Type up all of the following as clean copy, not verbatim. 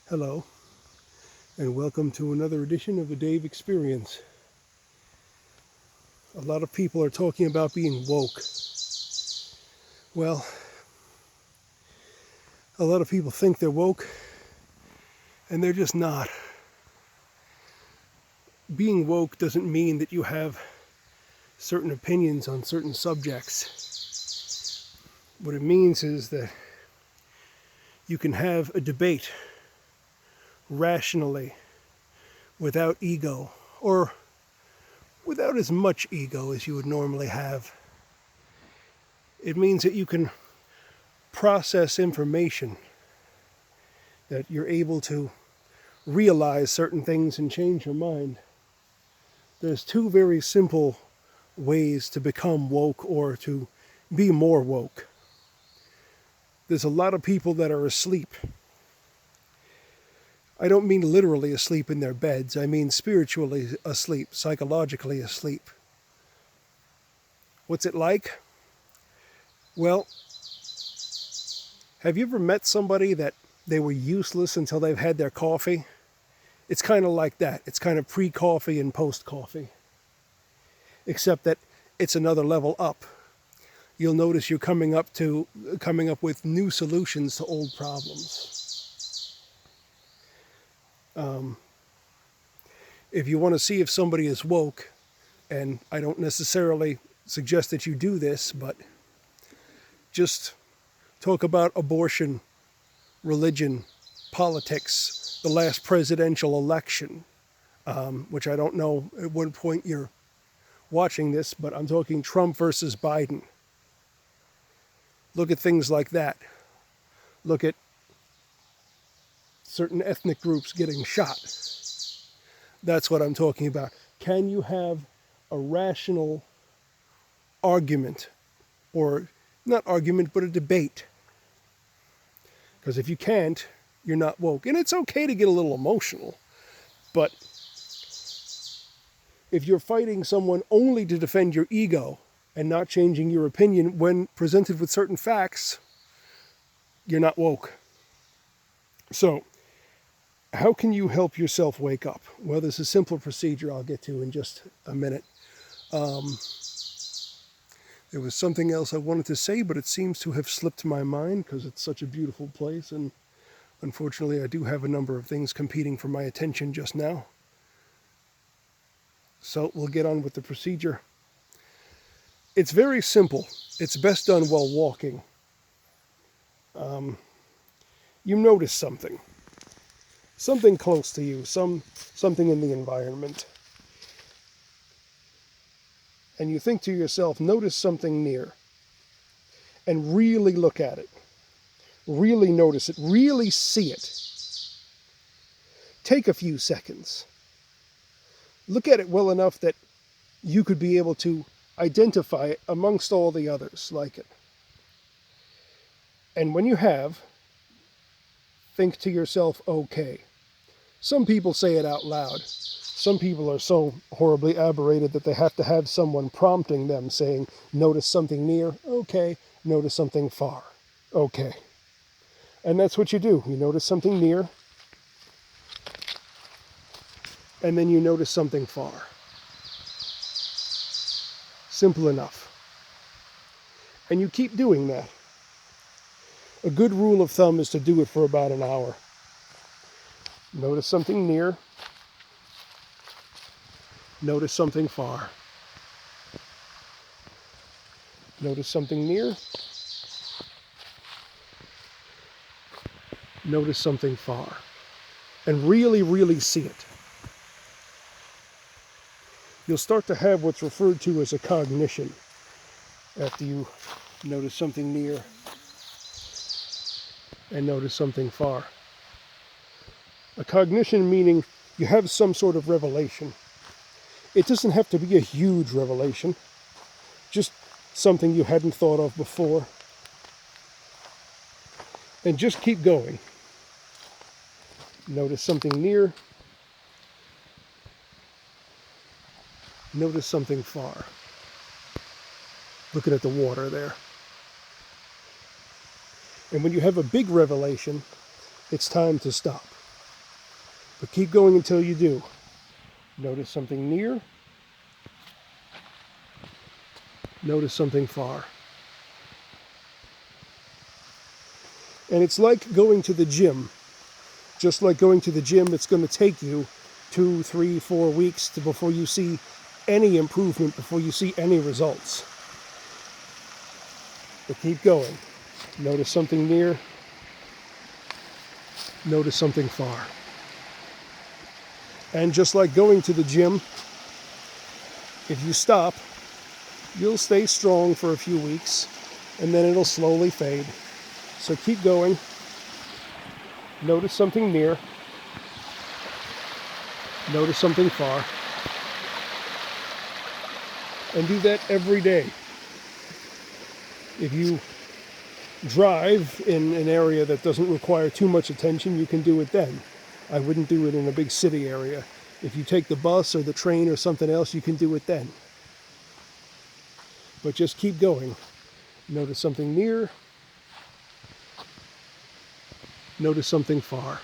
Hello, and welcome to another edition of the Dave Experience. A lot of people are talking about being woke. Well, a lot of people think they're woke, and they're just not. Being woke doesn't mean that you have certain opinions on certain subjects. What it means is that you can have a debate rationally, without ego, or without as much ego as you would normally have. It means that you can process information, that you're able to realize certain things and change your mind. There's two very simple ways to become woke or to be more woke. There's a lot of people that are asleep. I don't mean literally asleep in their beds. I mean spiritually asleep, psychologically asleep. What's it like? Well, have you ever met somebody that they were useless until they've had their coffee? It's kind of like that. It's kind of pre-coffee and post-coffee. Except that it's another level up. You'll notice you're coming up with new solutions to old problems. If you want to see if somebody is woke, and I don't necessarily suggest that you do this, but just talk about abortion, religion, politics, the last presidential election, which I don't know at what point you're watching this, but I'm talking Trump versus Biden. Look at things like that. Look at certain ethnic groups getting shot. That's what I'm talking about. Can you have a rational argument, or not argument, but a debate? Because if you can't, you're not woke. And it's okay to get a little emotional, but if you're fighting someone only to defend your ego and not changing your opinion when presented with certain facts, you're not woke. So, how can you help yourself wake up? Well, there's a simple procedure I'll get to in just a minute. There was something else I wanted to say, but it seems to have slipped my mind because it's such a beautiful place, and unfortunately I do have a number of things competing for my attention just now. So we'll get on with the procedure. It's very simple. It's best done while walking. You notice something close to you, something in the environment. And you think to yourself, notice something near. And really look at it. Really notice it. Really see it. Take a few seconds. Look at it well enough that you could be able to identify it amongst all the others like it. And when you have, think to yourself, okay. Some people say it out loud. Some people are so horribly aberrated that they have to have someone prompting them saying, notice something near, okay. Notice something far, okay. And that's what you do. You notice something near, and then you notice something far. Simple enough. And you keep doing that. A good rule of thumb is to do it for about an hour. Notice something near. Notice something far. Notice something near. Notice something far. And really, really see it. You'll start to have what's referred to as a cognition after you notice something near and notice something far. A cognition meaning you have some sort of revelation. It doesn't have to be a huge revelation, just something you hadn't thought of before. And just keep going. Notice something near. Notice something far. Looking at the water there. And when you have a big revelation, it's time to stop. But keep going until you do. Notice something near. Notice something far. And it's like going to the gym. Just like going to the gym, it's going to take you 2, 3, 4 weeks before you see any improvement, before you see any results. But keep going. Notice something near. Notice something far. And just like going to the gym, if you stop, you'll stay strong for a few weeks, and then it'll slowly fade. So keep going. Notice something near. Notice something far. And do that every day. If you drive in an area that doesn't require too much attention, you can do it then. I wouldn't do it in a big city area. If you take the bus or the train or something else, you can do it then. But just keep going. Notice something near. Notice something far.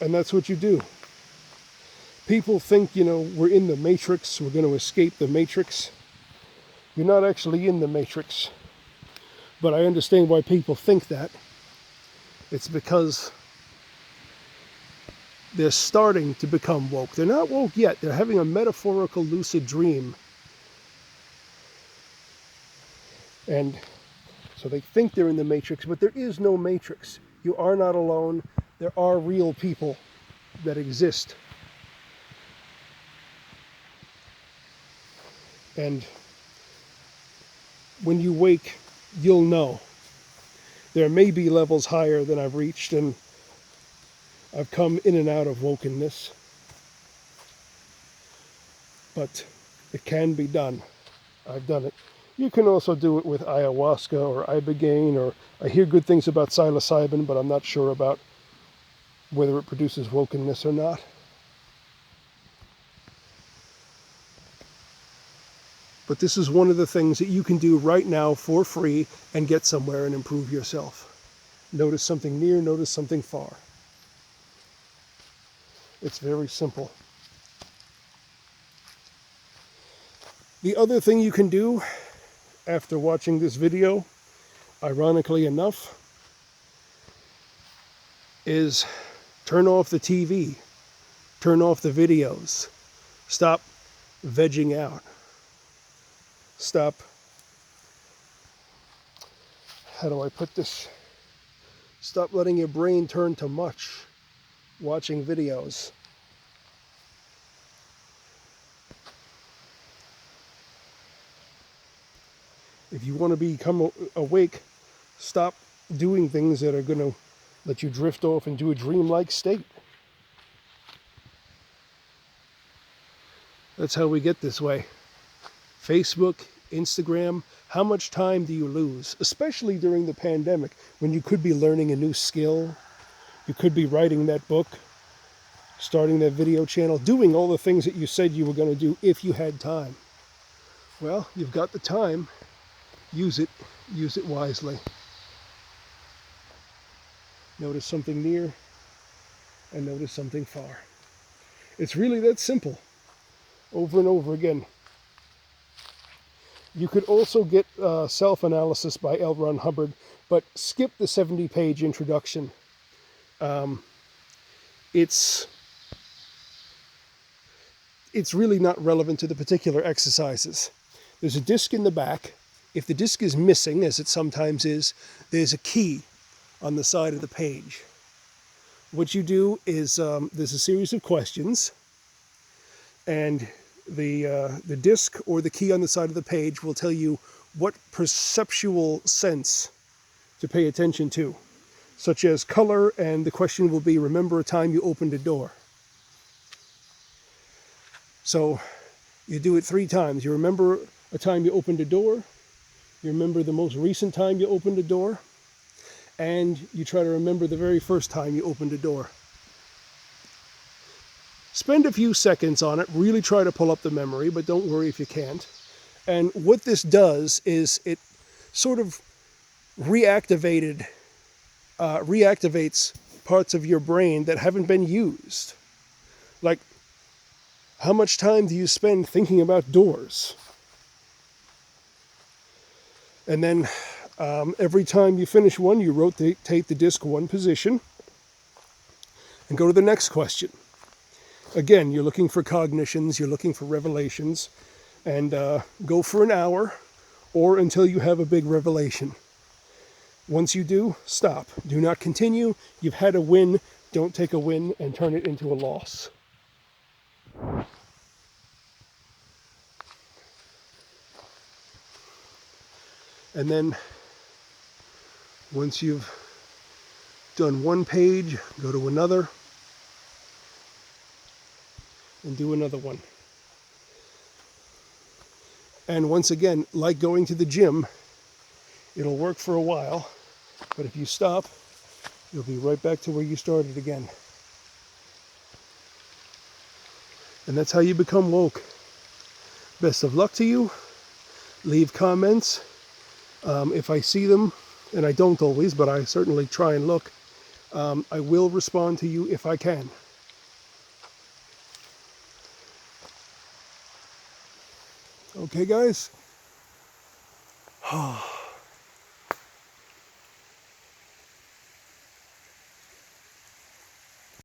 And that's what you do. People think, we're in the matrix, we're going to escape the matrix. You're not actually in the matrix. But I understand why people think that. It's because they're starting to become woke. They're not woke yet. They're having a metaphorical lucid dream. And so they think they're in the matrix, but there is no matrix. You are not alone. There are real people that exist. And when you wake, you'll know. There may be levels higher than I've reached, and I've come in and out of wokenness. But it can be done. I've done it. You can also do it with ayahuasca or ibogaine, or I hear good things about psilocybin, but I'm not sure about whether it produces wokenness or not. But this is one of the things that you can do right now for free and get somewhere and improve yourself. Notice something near, notice something far. It's very simple. The other thing you can do after watching this video, ironically enough, is turn off the TV, turn off the videos, stop vegging out, stop, how do I put this? Stop letting your brain turn to much watching videos. If you want to become awake, stop doing things that are going to let you drift off into a dreamlike state. That's how we get this way. Facebook, Instagram, how much time do you lose? Especially during the pandemic, when you could be learning a new skill, you could be writing that book, starting that video channel, doing all the things that you said you were going to do if you had time. Well, you've got the time. Use it wisely. Notice something near and notice something far. It's really that simple, over and over again. You could also get Self-Analysis by L. Ron Hubbard, but skip the 70-page introduction. It's really not relevant to the particular exercises. There's a disc in the back. If the disc is missing, as it sometimes is, there's a key on the side of the page. What you do is there's a series of questions, and the disc or the key on the side of the page will tell you what perceptual sense to pay attention to, such as color, and the question will be, remember a time you opened a door. So you do it 3 times. You remember a time you opened a door, you remember the most recent time you opened a door, and you try to remember the very first time you opened a door. Spend a few seconds on it, really try to pull up the memory, but don't worry if you can't. And what this does is it sort of reactivated reactivates parts of your brain that haven't been used. Like, how much time do you spend thinking about doors? And then every time you finish one, you rotate the disc one position and go to the next question. Again, you're looking for cognitions, you're looking for revelations, and go for an hour or until you have a big revelation. Once you do, stop. Do not continue. You've had a win. Don't take a win and turn it into a loss. And then once you've done one page, go to another and do another one. And once again, like going to the gym, it'll work for a while, but if you stop, you'll be right back to where you started again. And that's how you become woke. Best of luck to you. Leave comments. If I see them, and I don't always, but I certainly try and look, I will respond to you if I can. Okay, guys?